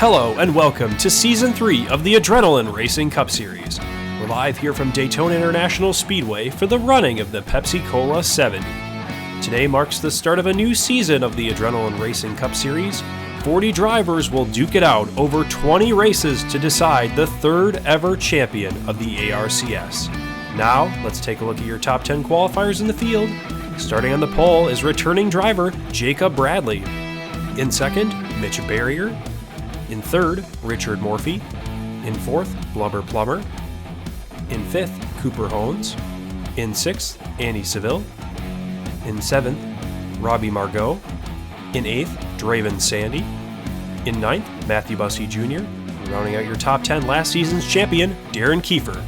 Hello and welcome to Season 3 of the Adrenaline Racing Cup Series. We're live here from Daytona International Speedway for the running of the Pepsi-Cola 70. Today marks the start of a new season of the Adrenaline Racing Cup Series. 40 drivers will duke it out over 20 races to decide the third ever champion of the ARCS. Now, let's take a look at your top 10 qualifiers in the field. Starting on the pole is returning driver Jacob Bradley. In second, Mitch Barrier. In third, Richard Morphy. In fourth, Blubber Plummer. In fifth, Cooper Hones. In sixth, Andy Seville. In seventh, Robbie Margot. In eighth, Draven Sandy. In ninth, Matthew Bussey Jr. Rounding out your top 10, last season's champion, Darren Kiefer.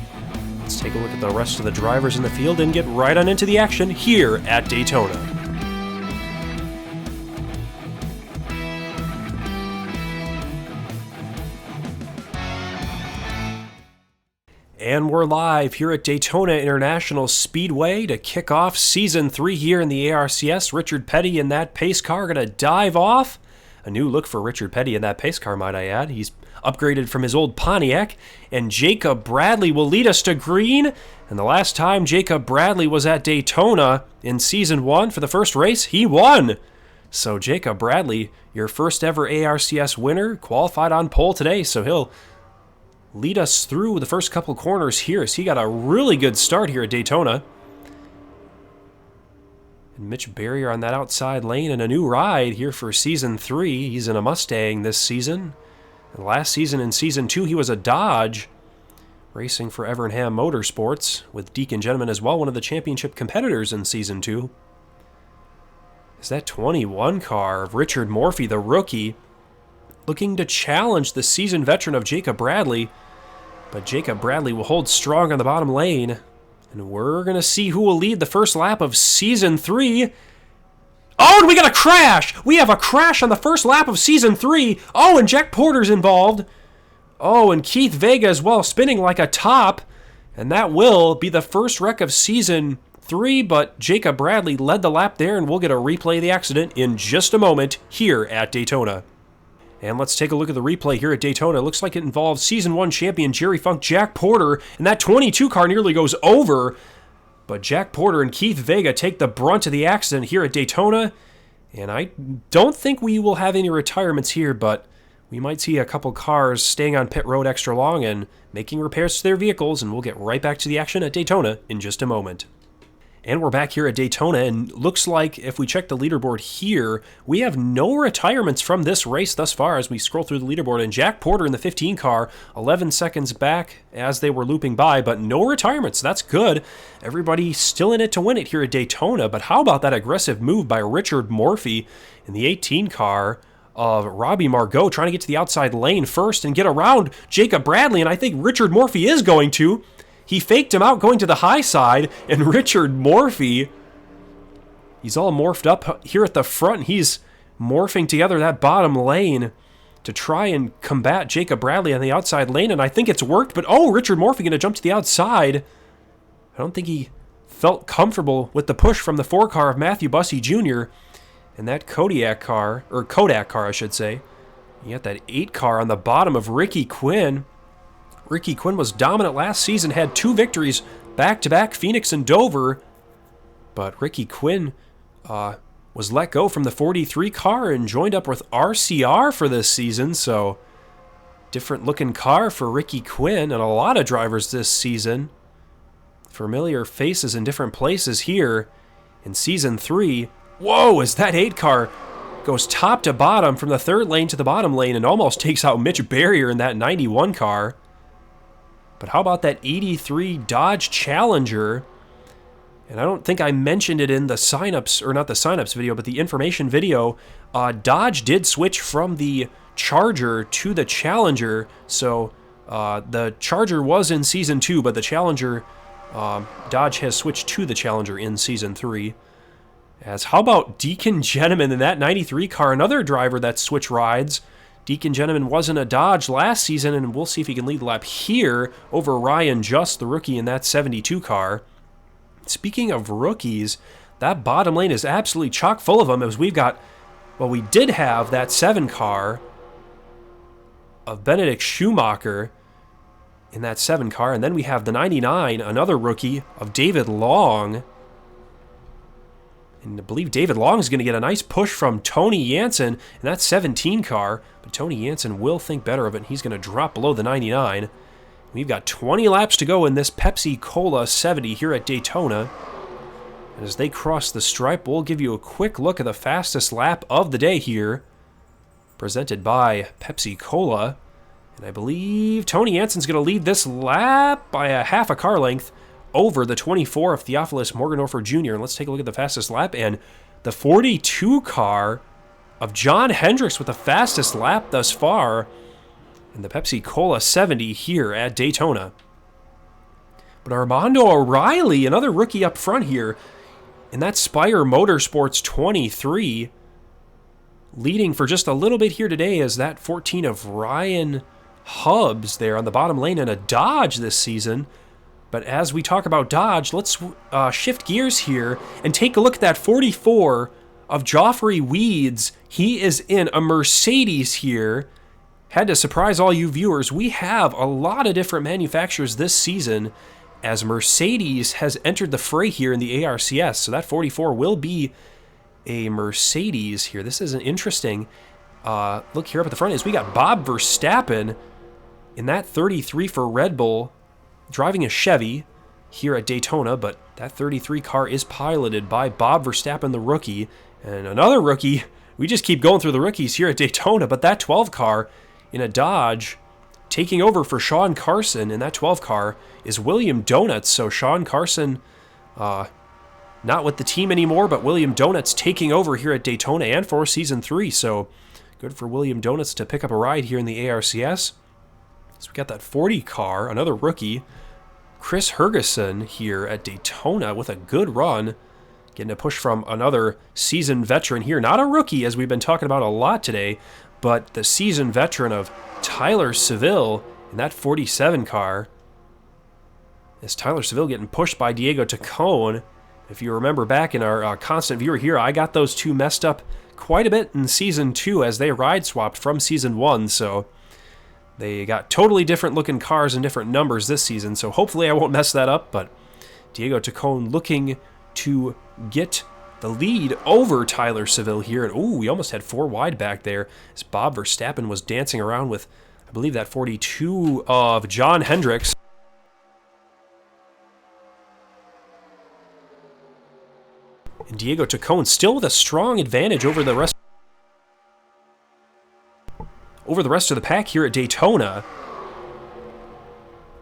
Let's take a look at the rest of the drivers in the field and get right on into the action here at Daytona. And we're live here at Daytona International Speedway to kick off Season 3 here in the ARCS. Richard Petty in that pace car going to dive off. A new look for Richard Petty in that pace car, might I add. He's upgraded from his old Pontiac. And Jacob Bradley will lead us to green. And the last time Jacob Bradley was at Daytona in Season 1 for the first race, he won. So Jacob Bradley, your first ever ARCS winner, qualified on pole today. So he'll lead us through the first couple corners here. So he got a really good start here at Daytona. And Mitch Barrier on that outside lane and a new ride here for Season 3. He's in a Mustang this season. And last season in Season 2 he was a Dodge, racing for Evernham Motorsports with Deacon Gentleman as well, one of the championship competitors in Season 2. Is that 21 car of Richard Morphy, the rookie, looking to challenge the seasoned veteran of Jacob Bradley. But Jacob Bradley will hold strong on the bottom lane. And we're going to see who will lead the first lap of Season 3. Oh, and we got a crash! We have a crash on the first lap of Season 3. Oh, and Jack Porter's involved. Oh, and Keith Vega as well, spinning like a top. And that will be the first wreck of Season 3, but Jacob Bradley led the lap there, and we'll get a replay of the accident in just a moment here at Daytona. And let's take a look at the replay here at Daytona. It looks like it involves Season 1 champion Jerry Funk, Jack Porter, and that 22 car nearly goes over. But Jack Porter and Keith Vega take the brunt of the accident here at Daytona. And I don't think we will have any retirements here, but we might see a couple cars staying on pit road extra long and making repairs to their vehicles, and we'll get right back to the action at Daytona in just a moment. And we're back here at Daytona, and looks like if we check the leaderboard here, we have no retirements from this race thus far as we scroll through the leaderboard. And Jack Porter in the 15 car, 11 seconds back as they were looping by, but no retirements. That's good. Everybody still in it to win it here at Daytona, but how about that aggressive move by Richard Morphy in the 18 car of Robbie Margot, trying to get to the outside lane first and get around Jacob Bradley, and I think Richard Morphy is going to. He faked him out going to the high side, and Richard Morphy, he's all morphed up here at the front. He's morphing together that bottom lane to try and combat Jacob Bradley on the outside lane, and I think it's worked, but oh, Richard Morphy going to jump to the outside. I don't think he felt comfortable with the push from the 4 car of Matthew Bussey Jr. and that Kodak car, I should say. You got that 8 car on the bottom of Ricky Quinn. Ricky Quinn was dominant last season, had 2 victories back-to-back, Phoenix and Dover. But Ricky Quinn was let go from the 43 car and joined up with RCR for this season. So different looking car for Ricky Quinn and a lot of drivers this season. Familiar faces in different places here in Season 3. Whoa, as that 8 car goes top to bottom from the 3rd lane to the bottom lane and almost takes out Mitch Barrier in that 91 car. But how about that 83 Dodge Challenger? And I don't think I mentioned it in the signups, or not the signups video, but the information video. Dodge did switch from the Charger to the Challenger. So the Charger was in Season 2, but the Challenger, Dodge has switched to the Challenger in Season 3. As how about Deacon Gentleman in that 93 car, another driver that switch rides. Deacon Gentleman wasn't a Dodge last season, and we'll see if he can lead the lap here over Ryan Just, the rookie in that 72 car. Speaking of rookies, that bottom lane is absolutely chock full of them, as we've got, well, we did have that 7 car of Benedict Schumacher in that 7 car. And then we have the 99, another rookie, of David Long. And I believe David Long is going to get a nice push from Tony Jansen in that 17 car. But Tony Jansen will think better of it, and he's going to drop below the 99. We've got 20 laps to go in this Pepsi-Cola 70 here at Daytona. And as they cross the stripe, we'll give you a quick look at the fastest lap of the day here, presented by Pepsi-Cola. And I believe Tony Jansen's going to lead this lap by a half a car length over the 24 of Theophilus Morgendorfer Jr. And let's take a look at the fastest lap. And the 42 car of John Hendricks with the fastest lap thus far in the Pepsi-Cola 70 here at Daytona. But Armando O'Reilly, another rookie up front here, in that Spire Motorsports 23, leading for just a little bit here today as that 14 of Ryan Hubbs there on the bottom lane in a Dodge this season. But as we talk about Dodge, let's shift gears here and take a look at that 44 of Joffrey Weeds. He is in a Mercedes here. Had to surprise all you viewers. We have a lot of different manufacturers this season as Mercedes has entered the fray here in the ARCS. So that 44 will be a Mercedes here. This is an interesting look here up at the front is we got Bob Verstappen in that 33 for Red Bull, driving a Chevy here at Daytona, but that 33 car is piloted by Bob Verstappen, the rookie. And another rookie, we just keep going through the rookies here at Daytona, but that 12 car in a Dodge, taking over for Sean Carson in that 12 car, is William Donuts. So Sean Carson, not with the team anymore, but William Donuts taking over here at Daytona and for Season 3. So good for William Donuts to pick up a ride here in the ARCS. So we got that 40 car, another rookie, Chris Hergeson here at Daytona with a good run. Getting a push from another seasoned veteran here. Not a rookie, as we've been talking about a lot today, but the seasoned veteran of Tyler Seville in that 47 car. As Tyler Seville getting pushed by Diego Tacone. If you remember back in our constant viewer here, I got those two messed up quite a bit in Season 2 as they ride swapped from Season 1, so they got totally different looking cars and different numbers this season, so hopefully I won't mess that up. But Diego Tacone looking to get the lead over Tyler Seville here. And ooh, we almost had 4 wide back there as Bob Verstappen was dancing around with, I believe, that 42 of John Hendricks. And Diego Tacone still with a strong advantage over the rest of the pack here at Daytona.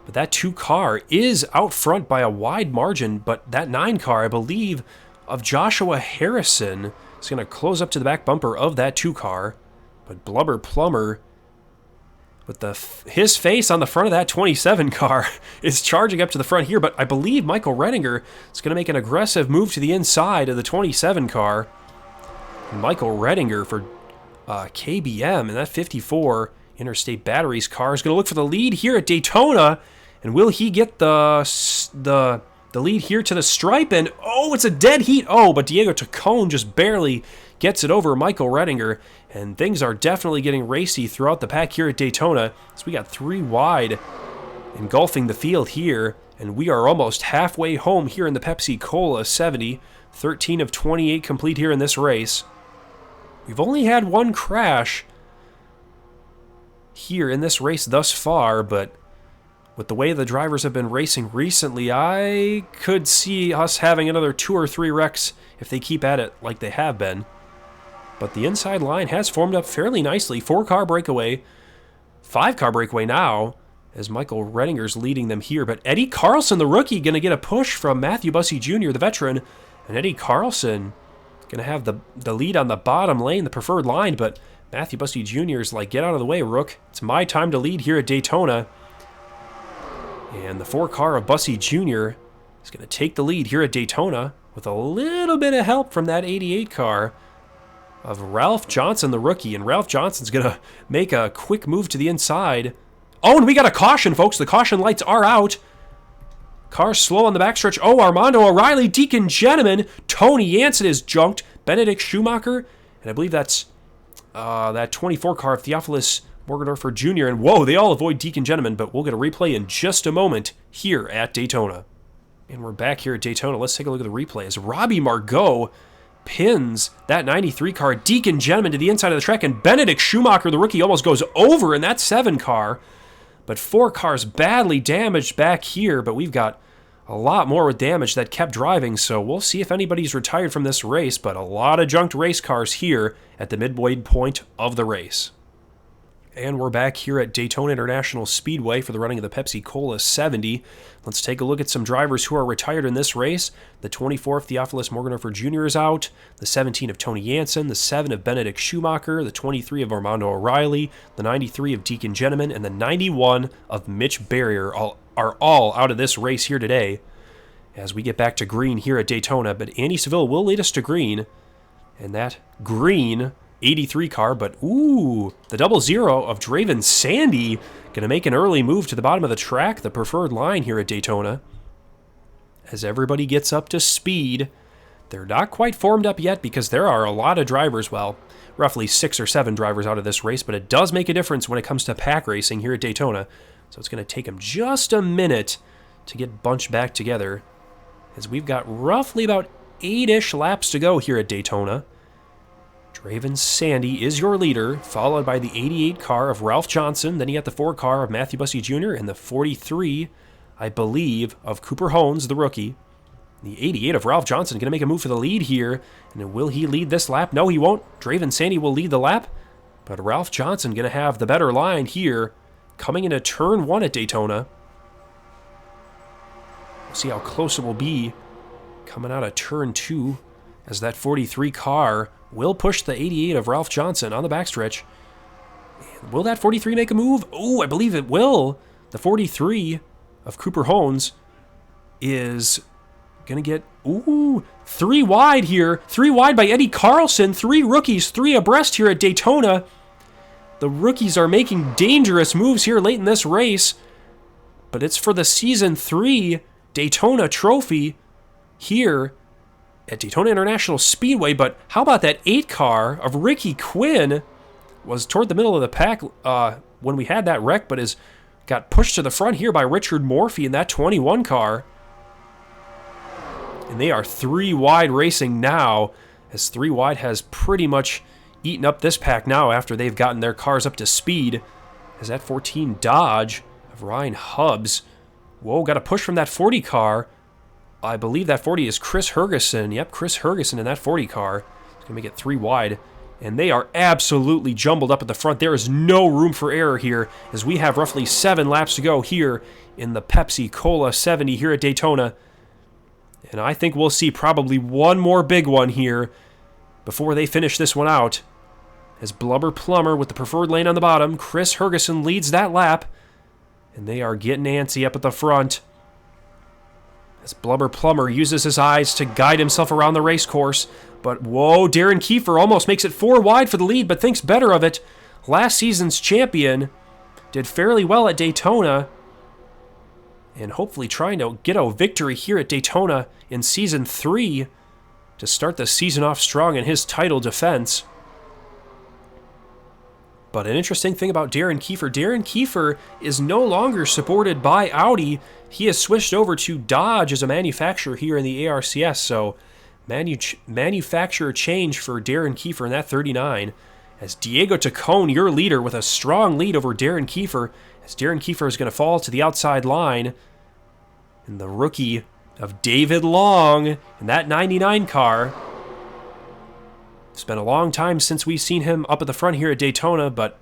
But that 2 car is out front by a wide margin, but that 9 car, I believe, of Joshua Harrison is going to close up to the back bumper of that 2 car. But Blubber Plumber, with his face on the front of that 27 car, is charging up to the front here. But I believe Michael Redinger is going to make an aggressive move to the inside of the 27 car. And Michael Redinger for KBM and that 54 Interstate Batteries car is going to look for the lead here at Daytona. And will he get the lead here to the stripe? And oh, it's a dead heat. Oh, but Diego Tacone just barely gets it over Michael Redinger. And things are definitely getting racy throughout the pack here at Daytona. So we got 3 wide engulfing the field here. And we are almost halfway home here in the Pepsi-Cola 70. 13 of 28 complete here in this race. We've only had 1 crash here in this race thus far, but with the way the drivers have been racing recently, I could see us having another 2 or 3 wrecks if they keep at it like they have been. But the inside line has formed up fairly nicely. 4-car breakaway, 5-car breakaway now, as Michael Redinger's leading them here. But Eddie Carlson, the rookie, going to get a push from Matthew Bussey Jr., the veteran. And Eddie Carlson going to have the lead on the bottom lane, the preferred line. But Matthew Bussey Jr. is like, get out of the way, Rook. It's my time to lead here at Daytona. And the 4-car of Bussey Jr. is going to take the lead here at Daytona with a little bit of help from that 88 car of Ralph Johnson, the rookie. And Ralph Johnson's going to make a quick move to the inside. Oh, and we got a caution, folks. The caution lights are out. Car's slow on the backstretch. Oh, Armando O'Reilly, Deacon Gentleman. Tony Jansen is junked. Benedict Schumacher. And I believe that's that 24 car of Theophilus Morgendorfer Jr. And whoa, they all avoid Deacon Gentleman, but we'll get a replay in just a moment here at Daytona. And we're back here at Daytona. Let's take a look at the replay as Robbie Margot pins that 93 car, Deacon Gentleman, to the inside of the track, and Benedict Schumacher, the rookie, almost goes over in that 7 car. But 4 cars badly damaged back here, but we've got a lot more with damage that kept driving, so we'll see if anybody's retired from this race, but a lot of junked race cars here at the midway point of the race. And we're back here at Daytona International Speedway for the running of the Pepsi-Cola 70. Let's take a look at some drivers who are retired in this race. The 24 of Theophilus Morgendorfer Jr. is out, the 17 of Tony Jansen, the 7 of Benedict Schumacher, the 23 of Armando O'Reilly, the 93 of Deacon Gentleman, and the 91 of Mitch Barrier are all out of this race here today as we get back to green here at Daytona. But Andy Seville will lead us to green, and that green 83 car, but ooh, the 00 of Draven Sandy going to make an early move to the bottom of the track, the preferred line here at Daytona. As everybody gets up to speed, they're not quite formed up yet because there are a lot of drivers, well, roughly 6 or 7 drivers out of this race, but it does make a difference when it comes to pack racing here at Daytona. So it's going to take them just a minute to get bunched back together as we've got roughly about 8-ish laps to go here at Daytona. Draven Sandy is your leader, followed by the 88 car of Ralph Johnson. Then you got the 4 car of Matthew Bussey Jr. and the 43, I believe, of Cooper Hones, the rookie. The 88 of Ralph Johnson going to make a move for the lead here. And will he lead this lap? No, he won't. Draven Sandy will lead the lap. But Ralph Johnson going to have the better line here, coming into turn 1 at Daytona. We'll see how close it will be coming out of turn 2 as that 43 car will push the 88 of Ralph Johnson on the backstretch. And will that 43 make a move? Oh, I believe it will. The 43 of Cooper Hones is going to get, 3 wide here. 3 wide by Eddie Carlson. 3 rookies, 3 abreast here at Daytona. The rookies are making dangerous moves here late in this race. But it's for the Season 3 Daytona Trophy here at Daytona International Speedway. But how about that 8 car of Ricky Quinn? Was toward the middle of the pack when we had that wreck, but got pushed to the front here by Richard Morphy in that 21 car. And they are 3 wide racing now, as 3 wide has pretty much eaten up this pack now after they've gotten their cars up to speed. As that 14 Dodge of Ryan Hubbs, got a push from that 40 car. I believe that 40 is Chris Hergeson. Yep, Chris Hergeson in that 40 car. It's going to make it 3 wide. And they are absolutely jumbled up at the front. There is no room for error here, as we have roughly 7 laps to go here in the Pepsi-Cola 70 here at Daytona. And I think we'll see probably one more big one here before they finish this one out. As Blubber Plumber with the preferred lane on the bottom, Chris Hergeson leads that lap. And they are getting antsy up at the front, as Blubber Plumber uses his eyes to guide himself around the race course. But Darren Kiefer almost makes it 4 wide for the lead, but thinks better of it. Last season's champion did fairly well at Daytona, and hopefully trying to get a victory here at Daytona in Season 3 to start the season off strong in his title defense. But an interesting thing about Darren Kiefer is no longer supported by Audi. He has switched over to Dodge as a manufacturer here in the ARCS, so manufacturer change for Darren Kiefer in that 39. As Diego Tacone, your leader, with a strong lead over Darren Kiefer, as Darren Kiefer is going to fall to the outside line. And the rookie of David Long in that 99 car. It's been a long time since we've seen him up at the front here at Daytona, but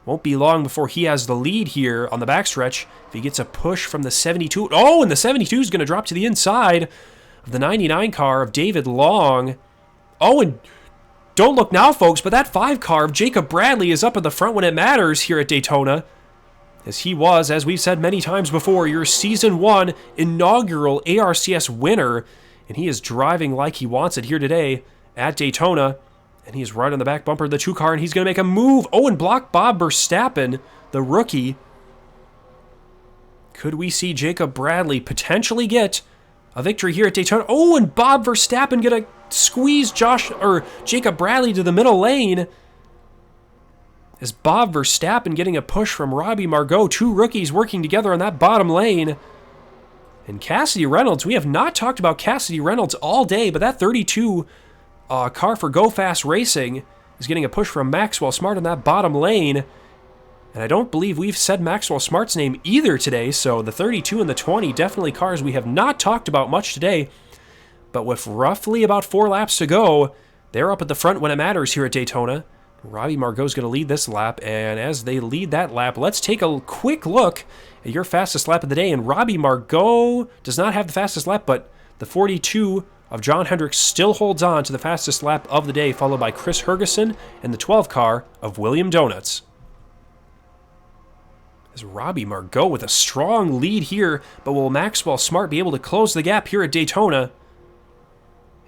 won't be long before he has the lead here on the backstretch. If he gets a push from the 72. Oh, and the 72 is going to drop to the inside of the 99 car of David Long. Oh, and don't look now, folks, but that 5 car of Jacob Bradley is up at the front when it matters here at Daytona, as he was, as we've said many times before, your Season 1 inaugural ARCS winner, and he is driving like he wants it here today at Daytona. And he's right on the back bumper of the 2 car, and he's going to make a move. Oh, and block Bob Verstappen, the rookie. Could we see Jacob Bradley potentially get a victory here at Daytona? Oh, and Bob Verstappen going to squeeze Jacob Bradley to the middle lane. As Bob Verstappen getting a push from Robbie Margot. Two rookies working together on that bottom lane. And Cassidy Reynolds, we have not talked about Cassidy Reynolds all day, but that 32 car for Go Fast Racing is getting a push from Maxwell Smart on that bottom lane. And I don't believe we've said Maxwell Smart's name either today, so the 32 and the 20, definitely cars we have not talked about much today. But with roughly about 4 laps to go, they're up at the front when it matters here at Daytona. Robbie Margot's going to lead this lap, and as they lead that lap, let's take a quick look at your fastest lap of the day. And Robbie Margot does not have the fastest lap, but the 42 of John Hendricks still holds on to the fastest lap of the day, followed by Chris Hergeson and the 12 car of William Donuts. As Robbie Margot with a strong lead here, but will Maxwell Smart be able to close the gap here at Daytona?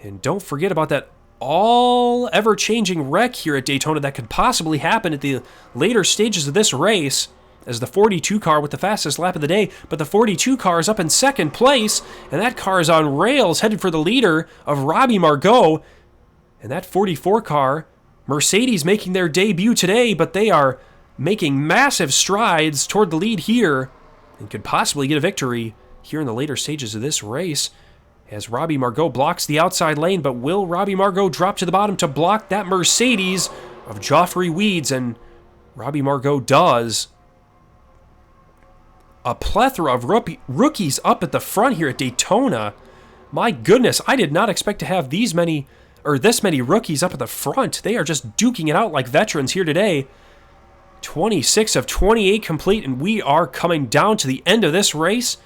And don't forget about that all ever-changing wreck here at Daytona that could possibly happen at the later stages of this race, as the 42 car with the fastest lap of the day, but the 42 car is up in second place, and that car is on rails headed for the leader of Robbie Margot. And that 44 car, Mercedes making their debut today, but they are making massive strides toward the lead here and could possibly get a victory here in the later stages of this race. As Robbie Margot blocks the outside lane, but will Robbie Margot drop to the bottom to block that Mercedes of Joffrey Weeds? And Robbie Margot does. A plethora of rookies up at the front here at Daytona. My goodness, I did not expect to have this many rookies up at the front. They are just duking it out like veterans here today. 26 of 28 complete, and we are coming down to the end of this race.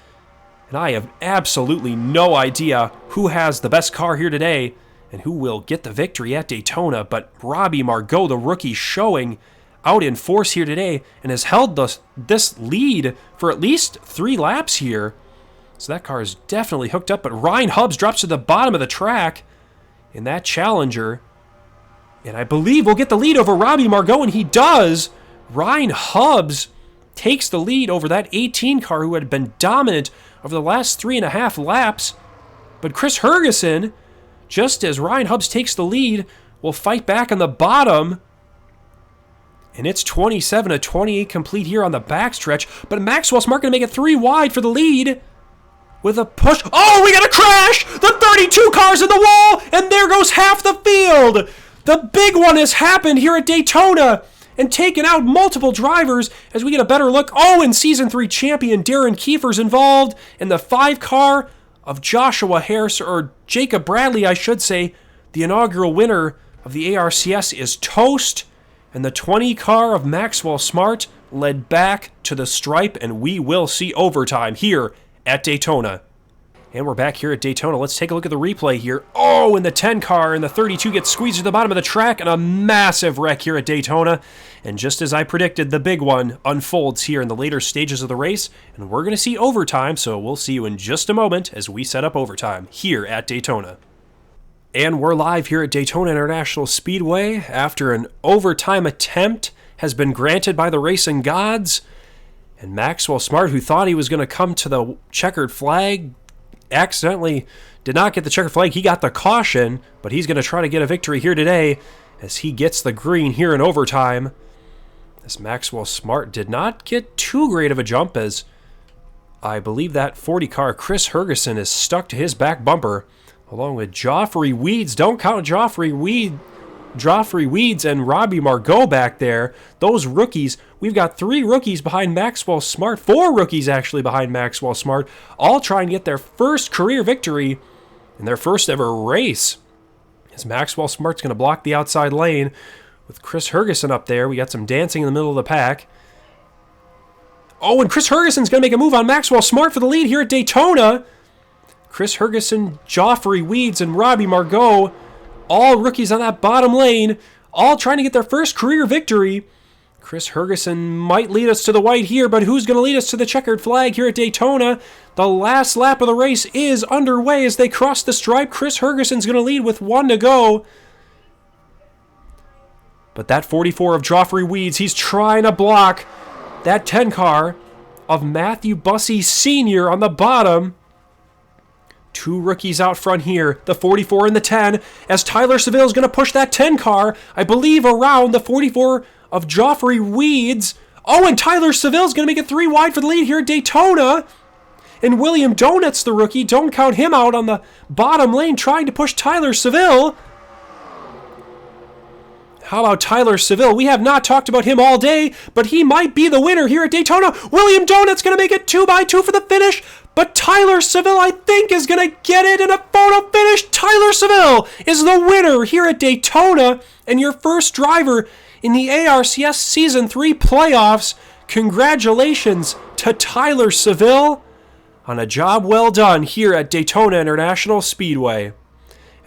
And I have absolutely no idea who has the best car here today and who will get the victory at Daytona. But Robbie Margot, the rookie, showing out in force here today and has held this lead for at least 3 laps here. So that car is definitely hooked up. But Ryan Hubbs drops to the bottom of the track in that Challenger. And I believe we'll get the lead over Robbie Margot, and he does. Ryan Hubbs takes the lead over that 18 car who had been dominant over the last 3.5 laps. But Chris Hergeson, just as Ryan Hubbs takes the lead, will fight back on the bottom. And it's 27 of 28 complete here on the backstretch. But Maxwell Smart going to make it 3 wide for the lead with a push. Oh, we got a crash! The 32 car's in the wall, and there goes half the field! The big one has happened here at Daytona and taken out multiple drivers as we get a better look. Oh, and Season 3 champion Darren Kiefer's involved, and the 5 car of Joshua Harris, or Jacob Bradley, I should say, the inaugural winner of the ARCS, is toast, and the 20 car of Maxwell Smart led back to the stripe, and we will see overtime here at Daytona. And we're back here at Daytona. Let's take a look at the replay here. Oh, and the 10 car and the 32 gets squeezed to the bottom of the track, and a massive wreck here at Daytona. And just as I predicted, the big one unfolds here in the later stages of the race, and we're going to see overtime, so we'll see you in just a moment as we set up overtime here at Daytona. And we're live here at Daytona International Speedway after an overtime attempt has been granted by the racing gods. And Maxwell Smart, who thought he was going to come to the checkered flag, accidentally did not get the checkered flag. He got the caution, but he's going to try to get a victory here today as he gets the green here in overtime. As Maxwell Smart did not get too great of a jump, as I believe that 40 car Chris Hergeson is stuck to his back bumper, along with Joffrey Weeds. Don't count Joffrey Weeds and Robbie Margot back there. Those rookies, we've got 3 rookies behind Maxwell Smart, 4 rookies actually behind Maxwell Smart, all trying to get their first career victory in their first ever race. As Maxwell Smart's going to block the outside lane with Chris Hergeson up there. We got some dancing in the middle of the pack. Oh, and Chris Hergeson's going to make a move on Maxwell Smart for the lead here at Daytona. Chris Hergeson, Joffrey Weeds, and Robbie Margot, all rookies on that bottom lane, all trying to get their first career victory. Chris Hergeson might lead us to the white here, but who's going to lead us to the checkered flag here at Daytona? The last lap of the race is underway as they cross the stripe. Chris Hergeson's going to lead with 1 to go. But that 44 of Joffrey Weeds, he's trying to block that 10 car of Matthew Bussey Sr. on the bottom. 2 rookies out front here, the 44 and the 10, as Tyler Seville is going to push that 10 car, I believe, around the 44 of Joffrey Weeds. Oh, and Tyler Seville's going to make it 3 wide for the lead here at Daytona. And William Donut's the rookie. Don't count him out on the bottom lane trying to push Tyler Seville. How about Tyler Seville? We have not talked about him all day, but he might be the winner here at Daytona. William Donut's going to make it 2x2 for the finish, but Tyler Seville, I think, is going to get it in a photo finish. Tyler Seville is the winner here at Daytona and your first driver in the ARCS Season 3 playoffs. Congratulations to Tyler Seville on a job well done here at Daytona International Speedway.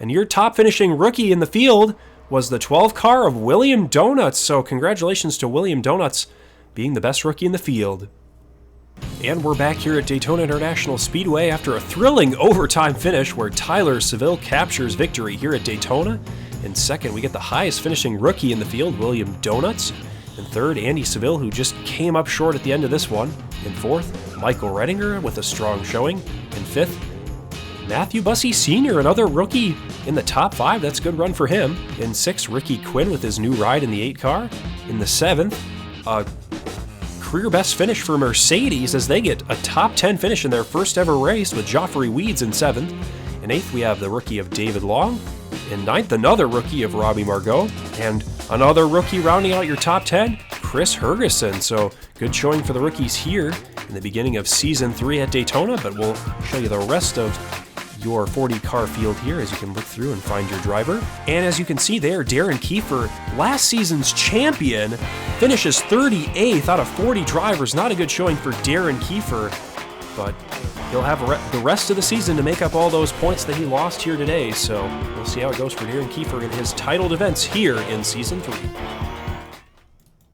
And your top finishing rookie in the field was the 12 car of William Donuts. So congratulations to William Donuts being the best rookie in the field. And we're back here at Daytona International Speedway after a thrilling overtime finish where Tyler Seville captures victory here at Daytona. In second, we get the highest finishing rookie in the field, William Donuts. In third, Andy Seville, who just came up short at the end of this one. In fourth, Michael Redinger with a strong showing. In fifth, Matthew Bussey Sr., another rookie in the top 5. That's a good run for him. In sixth, Ricky Quinn with his new ride in the 8 car. In the seventh, a career best finish for Mercedes as they get a top 10 finish in their first ever race with Joffrey Weeds in 7th. In 8th, we have the rookie of David Long. In 9th, another rookie of Robbie Margot. And another rookie rounding out your top 10, Chris Hergeson. So good showing for the rookies here in the beginning of Season 3 at Daytona, but we'll show you the rest of your 40 car field here as you can look through and find your driver. And as you can see there, Darren Kiefer, last season's champion, finishes 38th out of 40 drivers. Not a good showing for Darren Kiefer, but he'll have the rest of the season to make up all those points that he lost here today. So we'll see how it goes for Darren Kiefer in his titled events here in Season 3.